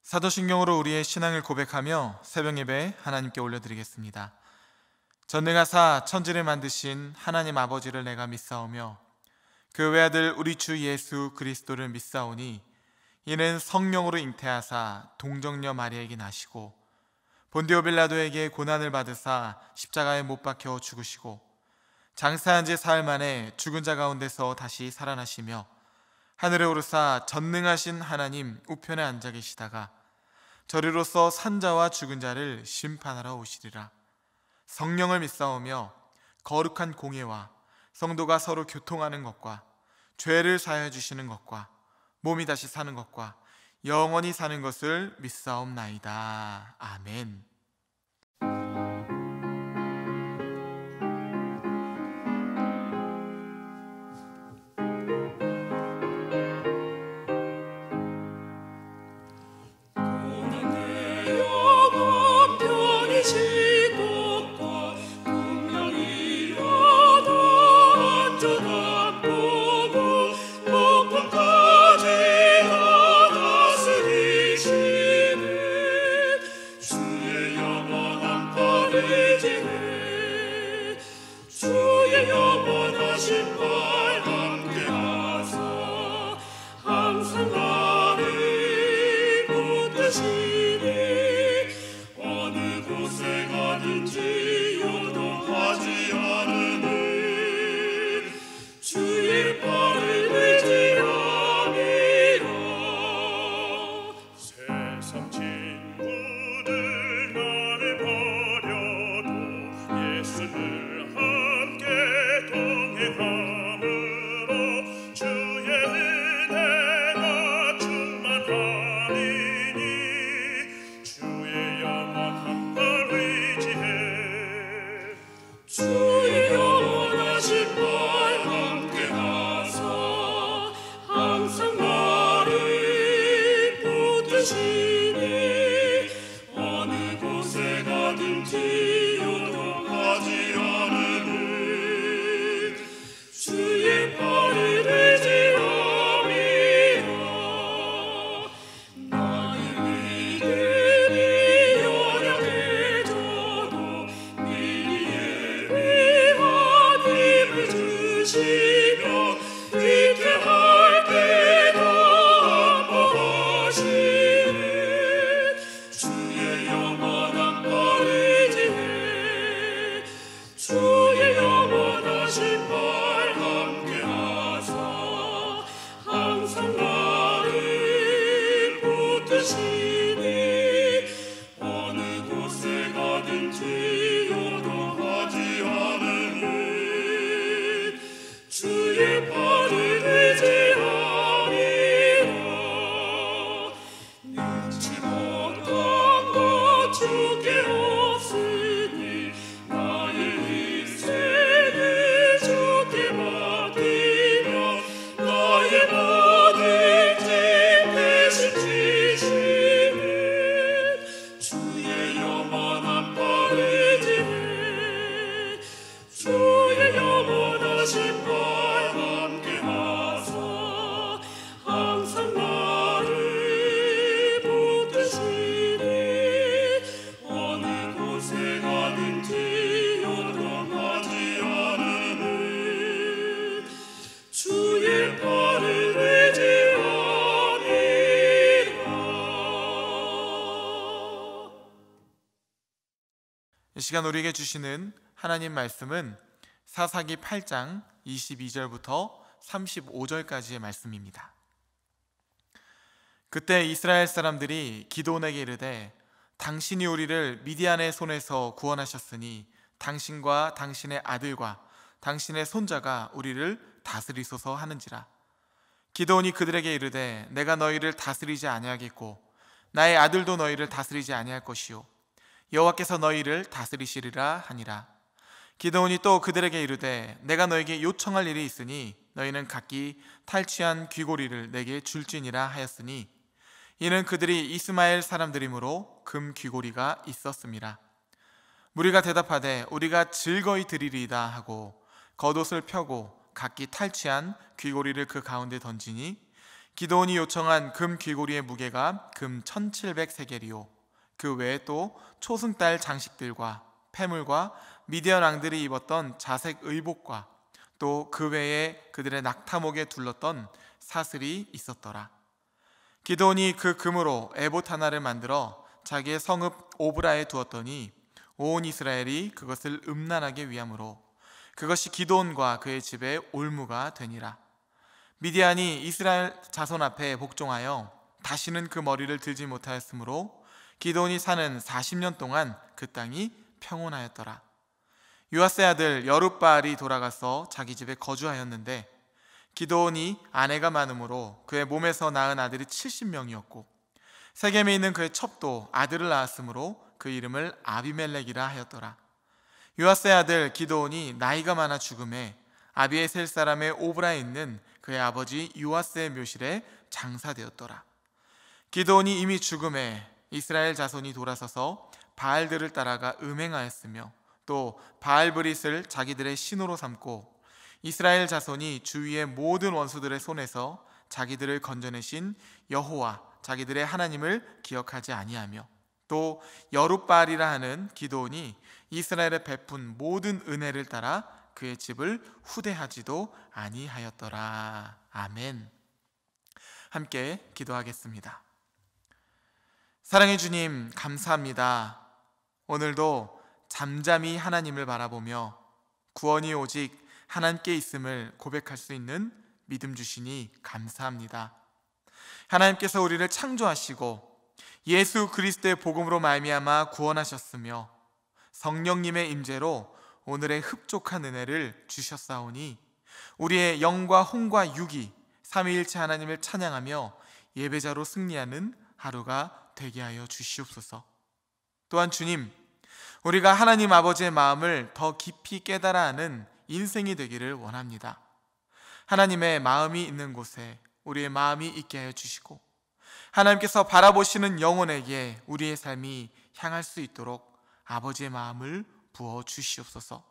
사도신경으로 우리의 신앙을 고백하며 새벽 예배 하나님께 올려드리겠습니다. 전능하사 천지를 만드신 하나님 아버지를 내가 믿사오며 그 외아들 우리 주 예수 그리스도를 믿사오니 이는 성령으로 잉태하사 동정녀 마리아에게 나시고 본디오 빌라도에게 고난을 받으사 십자가에 못 박혀 죽으시고 장사한 지 사흘 만에 죽은 자 가운데서 다시 살아나시며 하늘에 오르사 전능하신 하나님 우편에 앉아 계시다가 저리로서 산자와 죽은 자를 심판하러 오시리라. 성령을 믿사오며 거룩한 공예와 성도가 서로 교통하는 것과 죄를 사하여 주시는 것과 몸이 다시 사는 것과 영원히 사는 것을 믿사옵나이다. 아멘. 주의 영원하신 발 함께하사 항상 나를 붙드시니 어느 곳에 가든지 요동하지 않으는 주의 발을 의지함이라. 세상 친구들 나를 버려도 예수를 동행함으로 주의 은혜가 충만하리니 주의 영원한 발 의지해. 주의 영원하신 발 함께하사 항상 나를 붙드시니 어느 곳에 가든지 요동하지 않으는 주의 발을 의지함이라. 나의 믿음이 연약해져도 미리에 위한 힘을 주시며 위태할 때도 안보하시는 주의 영원한 발 의지해. 주의 영원하신 발 함께하사 항상 나를 붙드시니 어느 곳에 가든지 요동하지 않으는 주의 발을 의지함이라. 잊지 못한 것 주께 없으니 나의 인생을 주께 맡기며 나의 모든 짐 대신 지시는 주의 영원한 발 의지해. 주의 영원하신 발 함께하사 항상 나를 붙드시니 어느 곳에 가든지 요동하지 않으는 주의 발을 의지함이라. 이 시간 우리에게 주시는 하나님 말씀은 사사기 8장 22절부터 35절까지의 말씀입니다. 그때 이스라엘 사람들이 기드온에게 이르되 당신이 우리를 미디안의 손에서 구원하셨으니 당신과 당신의 아들과 당신의 손자가 우리를 다스리소서 하는지라. 기드온이 그들에게 이르되 내가 너희를 다스리지 아니하겠고 나의 아들도 너희를 다스리지 아니할 것이요 여호와께서 너희를 다스리시리라 하니라. 기드온이 또 그들에게 이르되 내가 너에게 요청할 일이 있으니 너희는 각기 탈취한 귀고리를 내게 줄지니라 하였으니 이는 그들이 이스마엘 사람들이므로 금 귀고리가 있었습니다. 무리가 대답하되 우리가 즐거이 드리리이다 하고 겉옷을 펴고 각기 탈취한 귀고리를 그 가운데 던지니 기드온이 요청한 금 귀고리의 무게가 금 1700세겔이요 그 외에 또 초승달 장식들과 패물과 미디안 왕들이 입었던 자색 의복과 또 그 외에 그들의 낙타목에 둘렀던 사슬이 있었더라. 기드온이 그 금으로 에봇 하나를 만들어 자기의 성읍 오브라에 두었더니 온 이스라엘이 그것을 음란하게 위함으로 그것이 기드온과 그의 집에 올무가 되니라. 미디안이 이스라엘 자손 앞에 복종하여 다시는 그 머리를 들지 못하였으므로 기드온이 사는 40년 동안 그 땅이 평온하였더라. 요아스의 아들 여룻바알이 돌아가서 자기 집에 거주하였는데 기드온이 아내가 많으므로 그의 몸에서 낳은 아들이 70명이었고 세겜에 있는 그의 첩도 아들을 낳았으므로 그 이름을 아비멜렉이라 하였더라. 요아스의 아들 기드온이 나이가 많아 죽음에 아비에셀 사람의 오브라에 있는 그의 아버지 요아스의 묘실에 장사되었더라. 기드온이 이미 죽음에 이스라엘 자손이 돌아서서 바알들을 따라가 음행하였으며 또 바알브릿을 자기들의 신으로 삼고 이스라엘 자손이 주위의 모든 원수들의 손에서 자기들을 건져내신 여호와 자기들의 하나님을 기억하지 아니하며 또 여룻바알이라 하는 기드온이 이스라엘에 베푼 모든 은혜를 따라 그의 집을 후대하지도 아니하였더라. 아멘. 함께 기도하겠습니다. 사랑해 주님, 감사합니다. 오늘도 잠잠히 하나님을 바라보며 구원이 오직 하나님께 있음을 고백할 수 있는 믿음 주시니 감사합니다. 하나님께서 우리를 창조하시고 예수 그리스도의 복음으로 말미암아 구원하셨으며 성령님의 임재로 오늘의 흡족한 은혜를 주셨사오니 우리의 영과 혼과 육이 삼위일체 하나님을 찬양하며 예배자로 승리하는 하루가 되게 하여 주시옵소서. 또한 주님, 우리가 하나님 아버지의 마음을 더 깊이 깨달아 아는 인생이 되기를 원합니다. 하나님의 마음이 있는 곳에 우리의 마음이 있게 하여 주시고 하나님께서 바라보시는 영혼에게 우리의 삶이 향할 수 있도록 아버지의 마음을 부어 주시옵소서.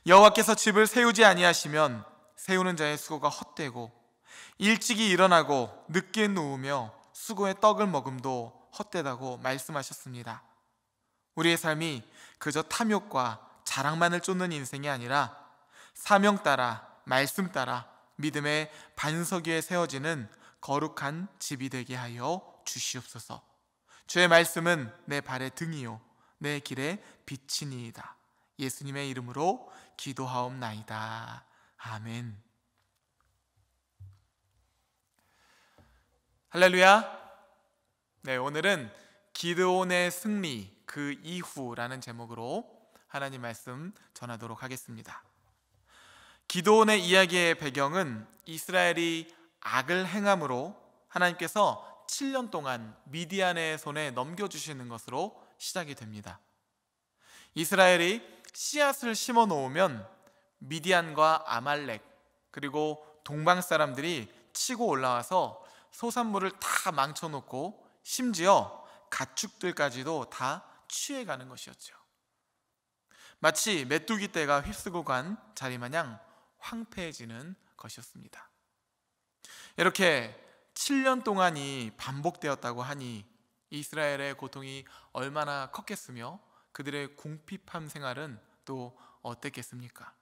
여호와께서 집을 세우지 아니하시면 세우는 자의 수고가 헛되고 일찍이 일어나고 늦게 누우며 수고의 떡을 먹음도 헛되다고 말씀하셨습니다. 우리의 삶이 그저 탐욕과 자랑만을 쫓는 인생이 아니라 사명 따라 말씀 따라 믿음의 반석 위에 세워지는 거룩한 집이 되게 하여 주시옵소서. 주의 말씀은 내 발의 등이요 내 길의 빛이니이다. 예수님의 이름으로 기도하옵나이다. 아멘. 할렐루야. 네, 오늘은 기드온의 승리 그 이후라는 제목으로 하나님 말씀 전하도록 하겠습니다. 기드온의 이야기의 배경은 이스라엘이 악을 행함으로 하나님께서 7년 동안 미디안의 손에 넘겨주시는 것으로 시작이 됩니다. 이스라엘이 씨앗을 심어 놓으면 미디안과 아말렉 그리고 동방 사람들이 치고 올라와서 소산물을 다 망쳐놓고 심지어 가축들까지도 다 취해가는 것이었죠. 마치 메뚜기 떼가 휩쓰고 간 자리마냥 황폐해지는 것이었습니다. 이렇게 7년 동안이 반복되었다고 하니 이스라엘의 고통이 얼마나 컸겠으며 그들의 궁핍한 생활은 또 어땠겠습니까?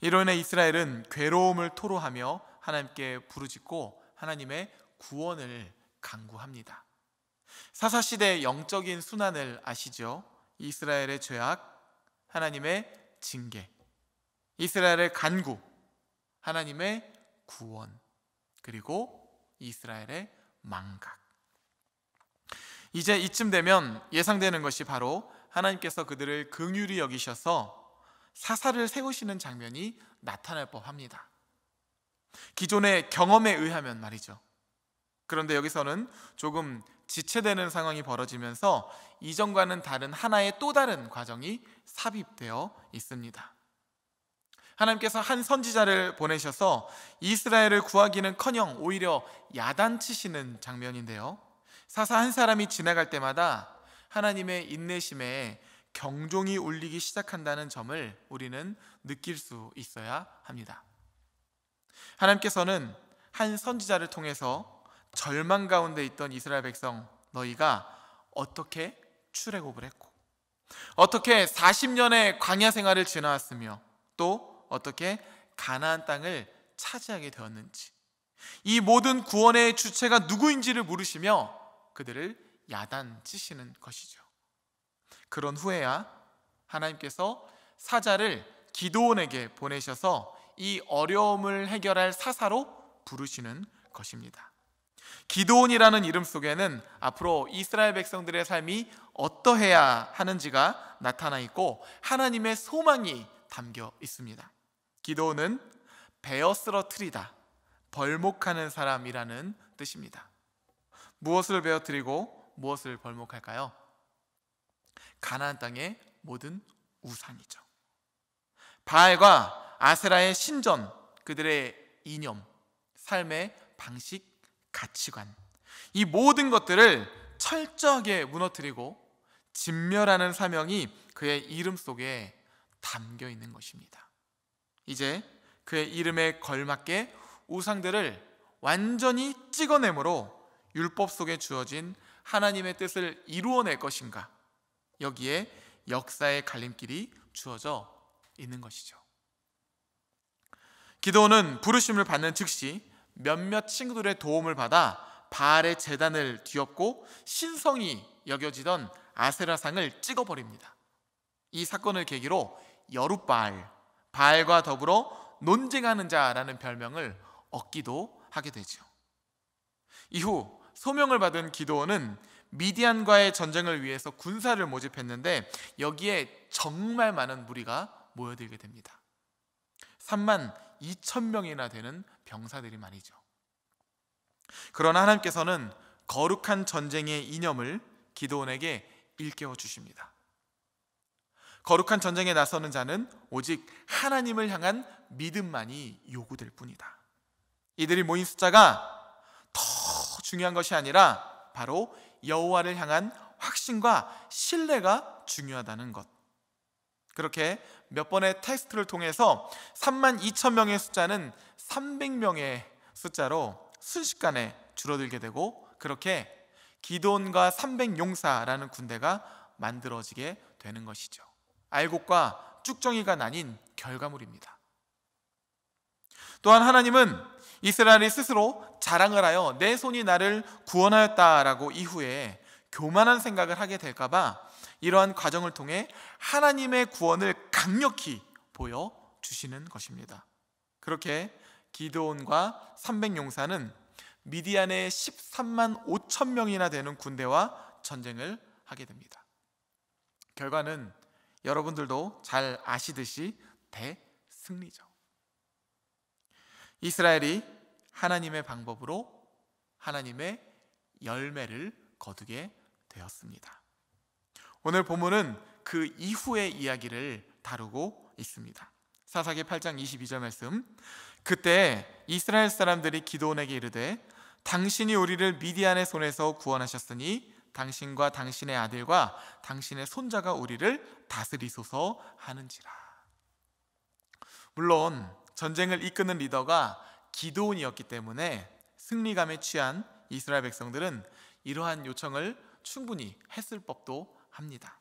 이로 인해 이스라엘은 괴로움을 토로하며 하나님께 부르짖고 하나님의 구원을 간구합니다. 사사시대의 영적인 순환을 아시죠? 이스라엘의 죄악, 하나님의 징계, 이스라엘의 간구, 하나님의 구원, 그리고 이스라엘의 망각. 이제 이쯤 되면 예상되는 것이 바로 하나님께서 그들을 긍휼히 여기셔서 사사를 세우시는 장면이 나타날 법합니다. 기존의 경험에 의하면 말이죠. 그런데 여기서는 조금 지체되는 상황이 벌어지면서 이전과는 다른 하나의 또 다른 과정이 삽입되어 있습니다. 하나님께서 한 선지자를 보내셔서 이스라엘을 구하기는커녕 오히려 야단치시는 장면인데요, 사사 한 사람이 지나갈 때마다 하나님의 인내심에 경종이 울리기 시작한다는 점을 우리는 느낄 수 있어야 합니다. 하나님께서는 한 선지자를 통해서 절망 가운데 있던 이스라엘 백성, 너희가 어떻게 출애굽을 했고 어떻게 40년의 광야 생활을 지나왔으며 또 어떻게 가나안 땅을 차지하게 되었는지, 이 모든 구원의 주체가 누구인지를 물으시며 그들을 야단치시는 것이죠. 그런 후에야 하나님께서 사자를 기드온에게 보내셔서 이 어려움을 해결할 사사로 부르시는 것입니다. 기드온이라는 이름 속에는 앞으로 이스라엘 백성들의 삶이 어떠해야 하는지가 나타나 있고 하나님의 소망이 담겨 있습니다. 기드온은 베어 쓰러트리다, 벌목하는 사람이라는 뜻입니다. 무엇을 베어뜨리고 무엇을 벌목할까요? 가나안 땅의 모든 우상이죠. 바알과 아세라의 신전, 그들의 이념, 삶의 방식, 가치관, 이 모든 것들을 철저하게 무너뜨리고 진멸하는 사명이 그의 이름 속에 담겨 있는 것입니다. 이제 그의 이름에 걸맞게 우상들을 완전히 찍어내므로 율법 속에 주어진 하나님의 뜻을 이루어낼 것인가, 여기에 역사의 갈림길이 주어져 있는 것이죠. 기드온은 부르심을 받는 즉시 몇몇 친구들의 도움을 받아 바알의 제단을 뒤엎고 신성이 여겨지던 아세라상을 찍어버립니다. 이 사건을 계기로 여룻바알, 바알과 더불어 논쟁하는 자라는 별명을 얻기도 하게 되죠. 이후 소명을 받은 기드온은 미디안과의 전쟁을 위해서 군사를 모집했는데 여기에 정말 많은 무리가 모여들게 됩니다. 3만 2천 명이나 되는 병사들이 말이죠. 그러나 하나님께서는 거룩한 전쟁의 이념을 기드온에게 일깨워 주십니다. 거룩한 전쟁에 나서는 자는 오직 하나님을 향한 믿음만이 요구될 뿐이다. 이들이 모인 숫자가 더 중요한 것이 아니라 바로 여호와를 향한 확신과 신뢰가 중요하다는 것. 그렇게 몇 번의 테스트를 통해서 3만 2천 명의 숫자는 300명의 숫자로 순식간에 줄어들게 되고, 그렇게 기드온과 300용사라는 군대가 만들어지게 되는 것이죠. 알곡과 쭉정이가 나뉜 결과물입니다. 또한 하나님은 이스라엘이 스스로 자랑을 하여 내 손이 나를 구원하였다라고 이후에 교만한 생각을 하게 될까봐 이러한 과정을 통해 하나님의 구원을 강력히 보여주시는 것입니다. 그렇게 기드온과 300용사는 미디안의 13만 5천 명이나 되는 군대와 전쟁을 하게 됩니다. 결과는 여러분들도 잘 아시듯이 대승리죠. 이스라엘이 하나님의 방법으로 하나님의 열매를 거두게 되었습니다. 오늘 본문은 그 이후의 이야기를 다루고 있습니다. 사사기 8장 22절 말씀. 그때 이스라엘 사람들이 기드온에게 이르되 당신이 우리를 미디안의 손에서 구원하셨으니 당신과 당신의 아들과 당신의 손자가 우리를 다스리소서 하는지라. 물론 전쟁을 이끄는 리더가 기드온이었기 때문에 승리감에 취한 이스라엘 백성들은 이러한 요청을 충분히 했을 법도 합니다.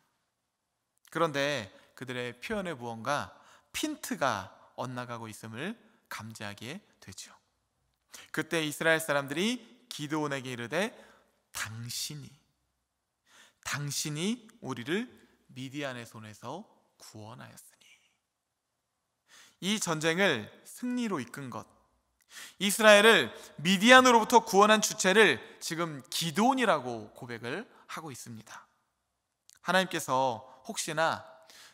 그런데 그들의 표현에 무언가 핀트가 엇나가고 있음을 감지하게 되죠. 그때 이스라엘 사람들이 기드온에게 이르되 당신이 우리를 미디안의 손에서 구원하였으니. 이 전쟁을 승리로 이끈 것, 이스라엘을 미디안으로부터 구원한 주체를 지금 기드온이라고 고백을 하고 있습니다. 하나님께서 혹시나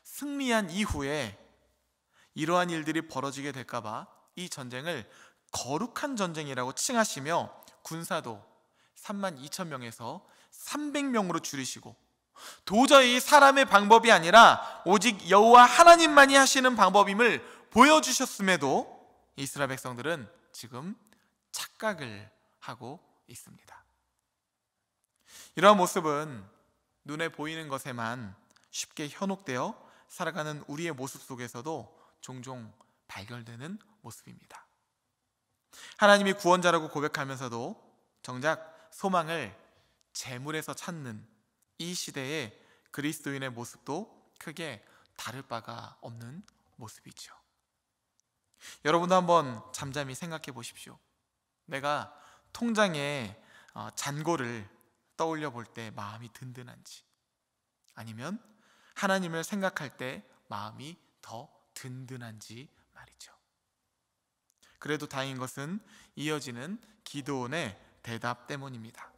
승리한 이후에 이러한 일들이 벌어지게 될까봐 이 전쟁을 거룩한 전쟁이라고 칭하시며 군사도 3만 2천 명에서 300명으로 줄이시고, 도저히 사람의 방법이 아니라 오직 여호와 하나님만이 하시는 방법임을 보여주셨음에도 이스라엘 백성들은 지금 착각을 하고 있습니다. 이러한 모습은 눈에 보이는 것에만 쉽게 현혹되어 살아가는 우리의 모습 속에서도 종종 발견되는 모습입니다. 하나님이 구원자라고 고백하면서도 정작 소망을 재물에서 찾는 이 시대의 그리스도인의 모습도 크게 다를 바가 없는 모습이죠. 여러분도 한번 잠잠히 생각해 보십시오. 내가 통장에 잔고를 떠올려 볼 때 마음이 든든한지, 아니면 하나님을 생각할 때 마음이 더 든든한지 말이죠. 그래도 다행인 것은 이어지는 기드온의 대답 때문입니다.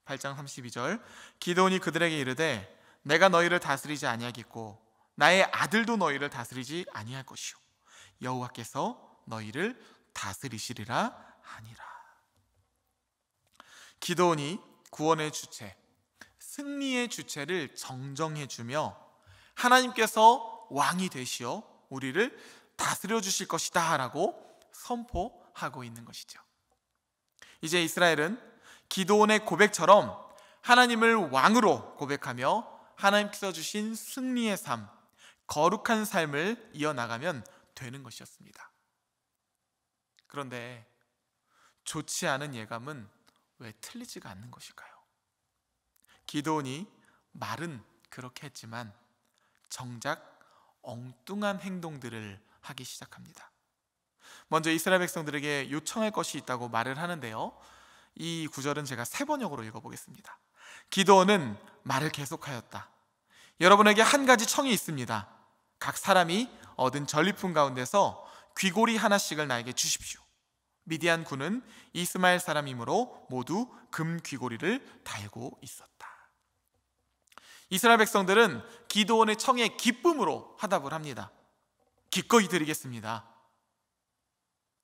8장 32절, 기드온이 그들에게 이르되 내가 너희를 다스리지 아니하겠고 나의 아들도 너희를 다스리지 아니할 것이요 여호와께서 너희를 다스리시리라 하니라. 기드온이 구원의 주체, 승리의 주체를 정정해 주며 하나님께서 왕이 되시어 우리를 다스려 주실 것이다 라고 선포하고 있는 것이죠. 이제 이스라엘은 기드온의 고백처럼 하나님을 왕으로 고백하며 하나님께서 주신 승리의 삶, 거룩한 삶을 이어나가면 되는 것이었습니다. 그런데 좋지 않은 예감은 왜 틀리지가 않는 것일까요? 기드온이 말은 그렇게 했지만 정작 엉뚱한 행동들을 하기 시작합니다. 먼저 이스라엘 백성들에게 요청할 것이 있다고 말을 하는데요, 이 구절은 제가 3번역으로 읽어보겠습니다. 기드온은 말을 계속하였다. 여러분에게 한 가지 청이 있습니다. 각 사람이 얻은 전리품 가운데서 귀고리 하나씩을 나에게 주십시오. 미디안 군은 이스마엘 사람이므로 모두 금 귀고리를 달고 있었다. 이스라엘 백성들은 기드온의 청에 기쁨으로 화답을 합니다. 기꺼이 드리겠습니다.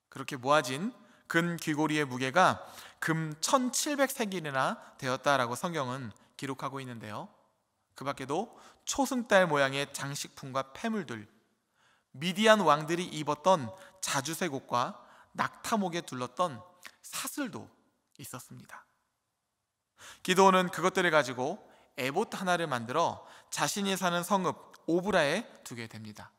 그렇게 모아진 금 귀고리의 무게가 금 1700세겔이나 되었다라고 성경은 기록하고 있는데요, 그 밖에도 초승달 모양의 장식품과 폐물들, 미디안 왕들이 입었던 자주색 옷과 낙타목에 둘렀던 사슬도 있었습니다. 기드온은 그것들을 가지고 에봇 하나를 만들어 자신이 사는 성읍 오브라에 두게 됩니다.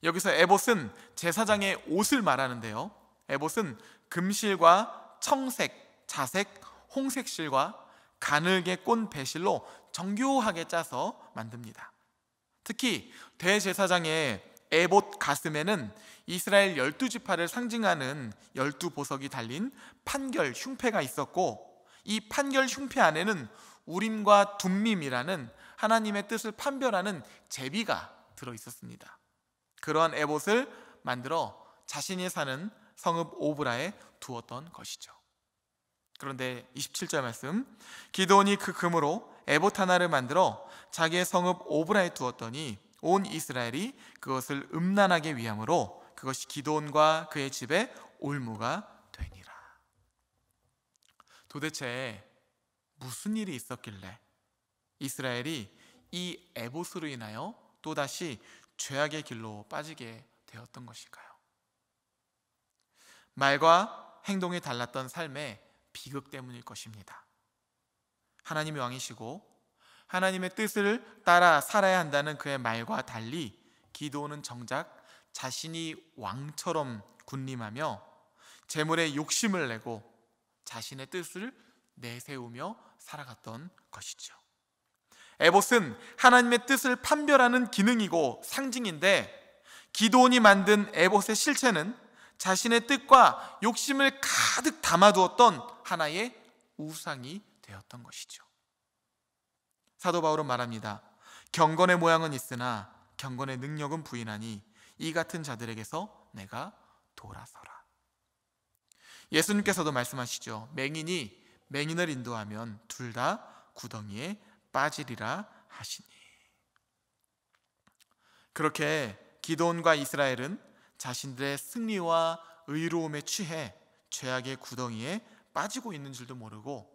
여기서 에봇은 제사장의 옷을 말하는데요, 에봇은 금실과 청색, 자색, 홍색 실과 가늘게 꼰 배실로 정교하게 짜서 만듭니다. 특히 대제사장의 에봇 가슴에는 이스라엘 12지파를 상징하는 12보석이 달린 판결 흉패가 있었고, 이 판결 흉패 안에는 우림과 둠밈이라는 하나님의 뜻을 판별하는 제비가 들어있었습니다. 그러한 에봇을 만들어 자신이 사는 성읍 오브라에 두었던 것이죠. 그런데 27절 말씀, 기드온이 그 금으로 에봇 하나를 만들어 자기의 성읍 오브라에 두었더니 온 이스라엘이 그것을 음란하게 위함으로 그것이 기드온과 그의 집에 올무가 되니라. 도대체 무슨 일이 있었길래 이스라엘이 이 에봇으로 인하여 또다시 죄악의 길로 빠지게 되었던 것일까요? 말과 행동이 달랐던 삶의 비극 때문일 것입니다. 하나님이 왕이시고 하나님의 뜻을 따라 살아야 한다는 그의 말과 달리 기드온은 정작 자신이 왕처럼 군림하며 재물에 욕심을 내고 자신의 뜻을 내세우며 살아갔던 것이죠. 에봇은 하나님의 뜻을 판별하는 기능이고 상징인데, 기드온이 만든 에봇의 실체는 자신의 뜻과 욕심을 가득 담아두었던 하나의 우상이 되었던 것이죠. 사도 바울은 말합니다. 경건의 모양은 있으나 경건의 능력은 부인하니 이 같은 자들에게서 내가 돌아서라. 예수님께서도 말씀하시죠. 맹인이 맹인을 인도하면 둘 다 구덩이에 빠지리라 하시니. 그렇게 기드온과 이스라엘은 자신들의 승리와 의로움에 취해 죄악의 구덩이에 빠지고 있는 줄도 모르고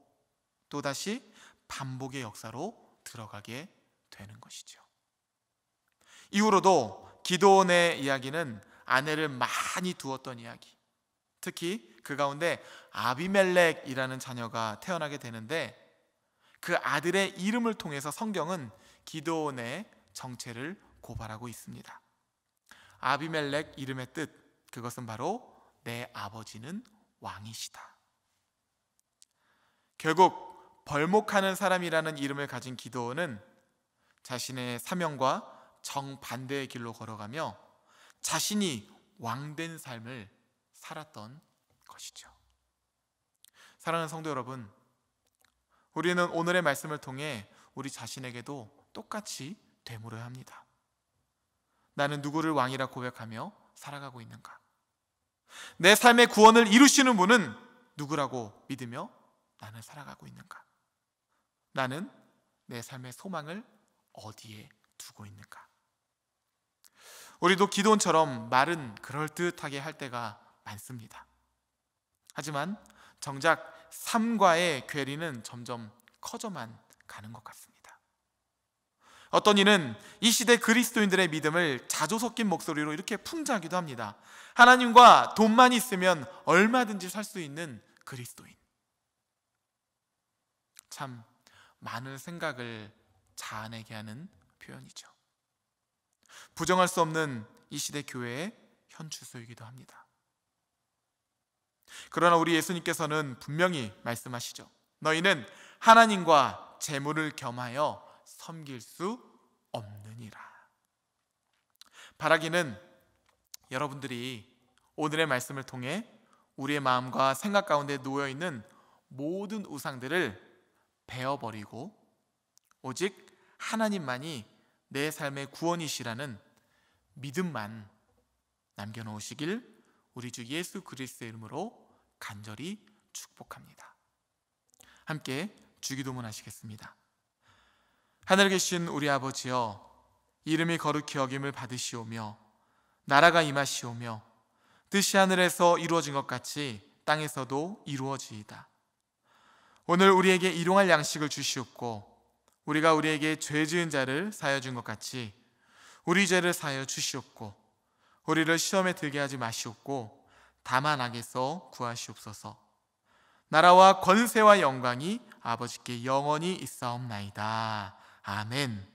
또다시 반복의 역사로 들어가게 되는 것이죠. 이후로도 기드온의 이야기는 아내를 많이 두었던 이야기, 특히 그 가운데 아비멜렉이라는 자녀가 태어나게 되는데, 그 아들의 이름을 통해서 성경은 기드온의 정체를 고발하고 있습니다. 아비멜렉 이름의 뜻, 그것은 바로 내 아버지는 왕이시다. 결국 벌목하는 사람이라는 이름을 가진 기드온은 자신의 사명과 정반대의 길로 걸어가며 자신이 왕된 삶을 살았던 것이죠. 사랑하는 성도 여러분, 우리는 오늘의 말씀을 통해 우리 자신에게도 똑같이 되물어야 합니다. 나는 누구를 왕이라 고백하며 살아가고 있는가? 내 삶의 구원을 이루시는 분은 누구라고 믿으며 나는 살아가고 있는가? 나는 내 삶의 소망을 어디에 두고 있는가? 우리도 기드온처럼 말은 그럴듯하게 할 때가 많습니다. 하지만 정작 삶과의 괴리는 점점 커져만 가는 것 같습니다. 어떤 이는 이 시대 그리스도인들의 믿음을 자조 섞인 목소리로 이렇게 풍자하기도 합니다. 하나님과 돈만 있으면 얼마든지 살 수 있는 그리스도인. 참 많은 생각을 자아내게 하는 표현이죠. 부정할 수 없는 이 시대 교회의 현주소이기도 합니다. 그러나 우리 예수님께서는 분명히 말씀하시죠. 너희는 하나님과 재물을 겸하여 섬길 수 없느니라. 바라기는 여러분들이 오늘의 말씀을 통해 우리의 마음과 생각 가운데 놓여있는 모든 우상들을 베어버리고 오직 하나님만이 내 삶의 구원이시라는 믿음만 남겨놓으시길 우리 주 예수 그리스도의 이름으로 간절히 축복합니다. 함께 주기도문 하시겠습니다. 하늘에 계신 우리 아버지여, 이름이 거룩히 여김을 받으시오며 나라가 임하시오며 뜻이 하늘에서 이루어진 것 같이 땅에서도 이루어지이다. 오늘 우리에게 일용할 양식을 주시옵고 우리가 우리에게 죄 지은 자를 사하여 준 것 같이 우리 죄를 사하여 주시옵고 우리를 시험에 들게 하지 마시옵고 다만 악에서 구하시옵소서. 나라와 권세와 영광이 아버지께 영원히 있사옵나이다. 아멘.